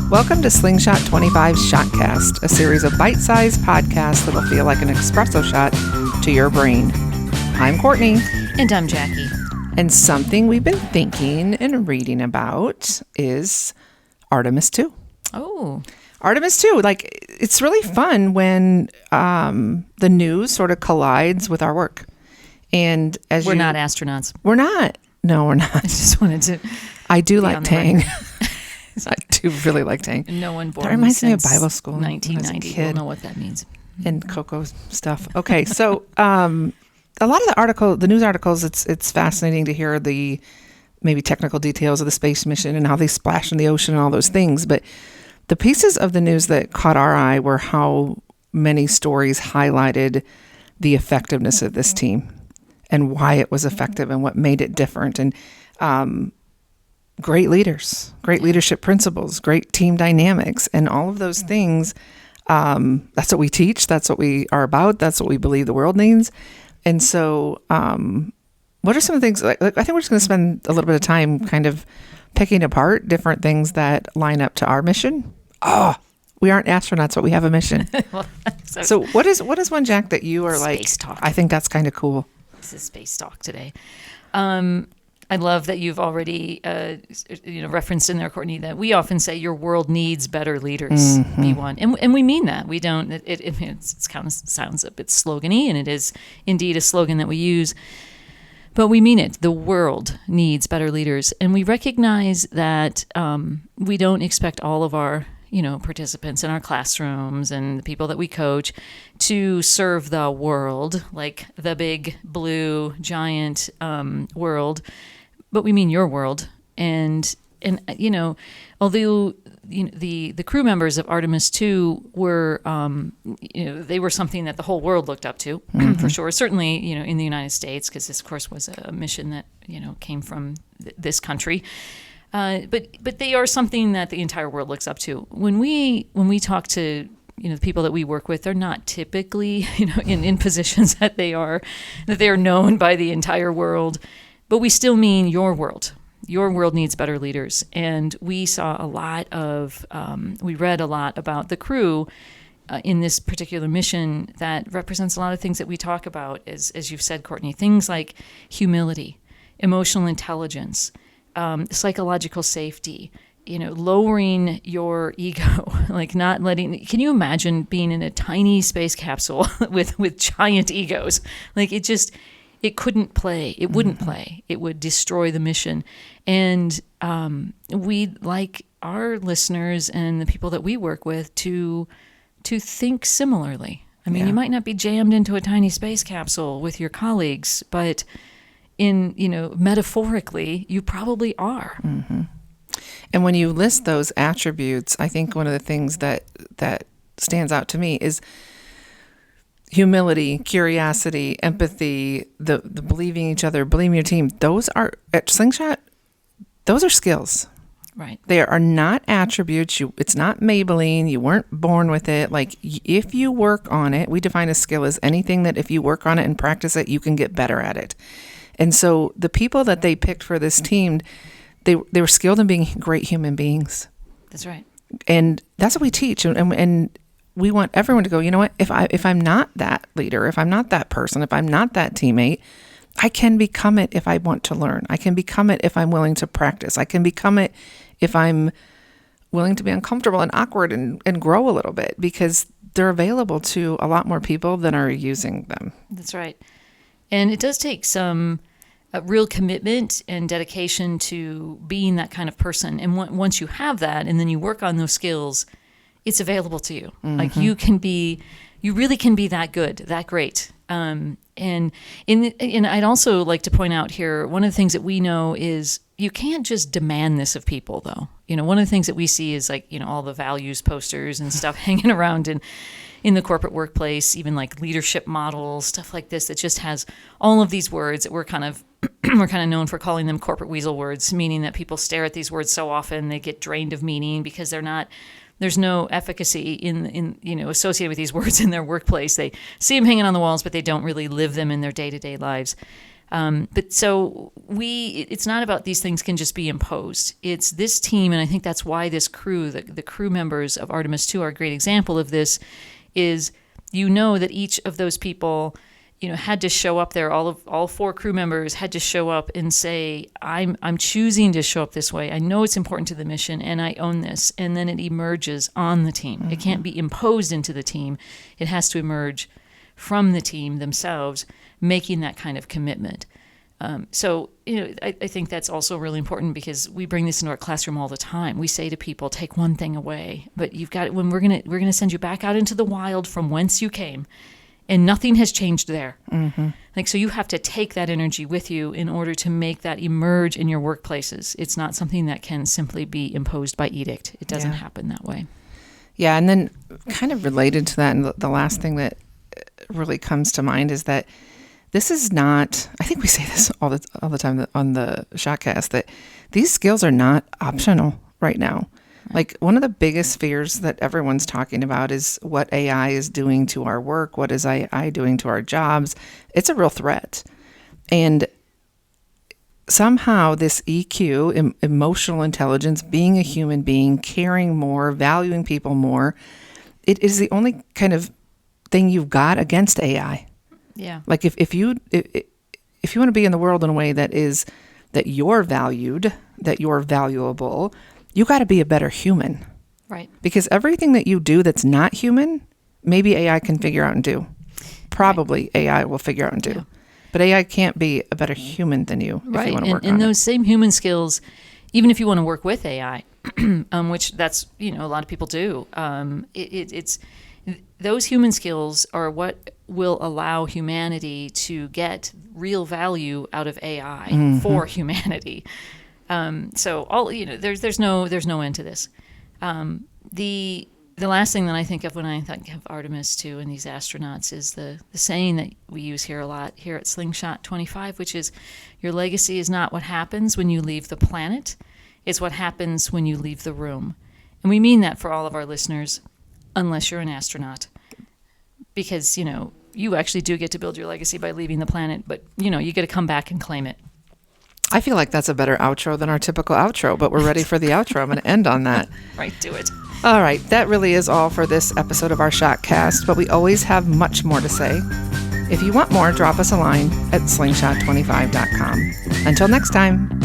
Welcome to Slingshot 25's Shotcast, a series of bite-sized podcasts that'll feel like an espresso shot to your brain. I'm Courtney. And I'm Jackie. And something we've been thinking and reading about is Artemis II. Oh. Artemis II, like, it's really fun when the news sort of collides with our work. And as we're not astronauts. We're not. No, we're not. I just wanted to. I do like Tang. I do really like Tang. No one born that reminds me of Bible school. 1990 will know what that means. And cocoa stuff. Okay, so a lot of the news articles, it's fascinating to hear the maybe technical details of the space mission and how they splash in the ocean and all those things. But the pieces of the news that caught our eye were how many stories highlighted the effectiveness of this team and why it was effective and what made it different. And great leaders, great leadership principles, great team dynamics, and all of those things. That's what we teach. That's what we are about. That's what we believe the world needs. And so what are some of the things, like I think we're just going to spend a little bit of time kind of picking apart different things that line up to our mission. Oh, we aren't astronauts, but we have a mission. Well, so what is one, Jack, that you are space talk. I think that's kind of cool. This is space talk today. I love that you've already referenced in there, Courtney, that we often say your world needs better leaders. Mm-hmm. Be one, and we mean that. We don't. It kind of sounds a bit slogany, and it is indeed a slogan that we use, but we mean it. The world needs better leaders, and we recognize that we don't expect all of our participants in our classrooms and the people that we coach to serve the world, like the big blue giant world. But we mean your world, and although the crew members of Artemis II were they were something that the whole world looked up to, for sure. Certainly, in the United States, because this, of course, was a mission that came from this country. But they are something that the entire world looks up to. When we talk to the people that we work with, they're not typically in positions that they are known by the entire world. But we still mean your world. Your world needs better leaders. And we saw we read a lot about the crew in this particular mission that represents a lot of things that we talk about, as you've said, Courtney, things like humility, emotional intelligence, psychological safety, lowering your ego, like not letting. Can you imagine being in a tiny space capsule with giant egos? Like it couldn't play. It wouldn't play. It would destroy the mission. And we'd like our listeners and the people that we work with to think similarly. I mean, you might not be jammed into a tiny space capsule with your colleagues, but metaphorically, you probably are. Mm-hmm. And when you list those attributes, I think one of the things that stands out to me is humility, curiosity, empathy, the believing each other, believing your team. Those are, at Slingshot, those are skills. Right. They are not attributes. It's not Maybelline. You weren't born with it. Like, if you work on it, we define a skill as anything that if you work on it and practice it, you can get better at it. And so the people that they picked for this team, they were skilled in being great human beings. That's right. And that's what we teach. And we want everyone to go, you know what, if I'm not that leader, if I'm not that person, if I'm not that teammate, I can become it if I want to learn. I can become it if I'm willing to practice. I can become it if I'm willing to be uncomfortable and awkward and grow a little bit, because they're available to a lot more people than are using them. That's right. And it does take some real commitment and dedication to being that kind of person. And once you have that, and then you work on those skills, it's available to you. Mm-hmm. Like you really can be that good, that great. And I'd also like to point out here, one of the things that we know is you can't just demand this of people, though. One of the things that we see is all the values posters and stuff hanging around in the corporate workplace, even like leadership models, stuff like this, that just has all of these words that we're kind of known for calling them corporate weasel words, meaning that people stare at these words so often they get drained of meaning because there's no efficacy in associated with these words in their workplace. They see them hanging on the walls, but they don't really live them in their day-to-day lives. But so it's not about these things can just be imposed. It's this team, and I think that's why this crew, the crew members of Artemis II are a great example of this, is that each of those people, had to show up there. All 4 crew members had to show up and say, I'm choosing to show up this way. I know it's important to the mission, and I own this. And then it emerges on the team. Mm-hmm. It can't be imposed into the team. It has to emerge from the team themselves, making that kind of commitment. So I think that's also really important, because we bring this into our classroom all the time. We say to people, take one thing away, but you've got, when we're gonna send you back out into the wild from whence you came, and nothing has changed there. Mm-hmm. So you have to take that energy with you in order to make that emerge in your workplaces. It's not something that can simply be imposed by edict. It doesn't happen that way. Yeah, and then kind of related to that, and the last thing that really comes to mind is that this is not, I think we say this all the time on the Shotcast, that these skills are not optional right now. Like, one of the biggest fears that everyone's talking about is what AI is doing to our work. What is AI doing to our jobs? It's a real threat. And somehow this EQ, emotional intelligence, being a human being, caring more, valuing people more, it is the only kind of thing you've got against AI. Yeah. Like, if you want to be in the world in a way that you're valued, that you're valuable, you got to be a better human. Right. Because everything that you do that's not human, maybe AI can figure out and do. Probably AI will figure out and do. Yeah. But AI can't be a better human than you if you want to work on it. And those same human skills, even if you want to work with AI, which that's, a lot of people do, it's those human skills are what will allow humanity to get real value out of AI for humanity. So there's no end to this. The last thing that I think of when I think of Artemis II and these astronauts is the saying that we use here a lot here at Slingshot 25, which is, your legacy is not what happens when you leave the planet, it's what happens when you leave the room. And we mean that for all of our listeners, unless you're an astronaut, because you actually do get to build your legacy by leaving the planet, but you get to come back and claim it. I feel like that's a better outro than our typical outro, but we're ready for the outro. I'm going to end on that. Right, do it. All right, that really is all for this episode of our Shotcast, but we always have much more to say. If you want more, drop us a line at slingshot25.com. Until next time.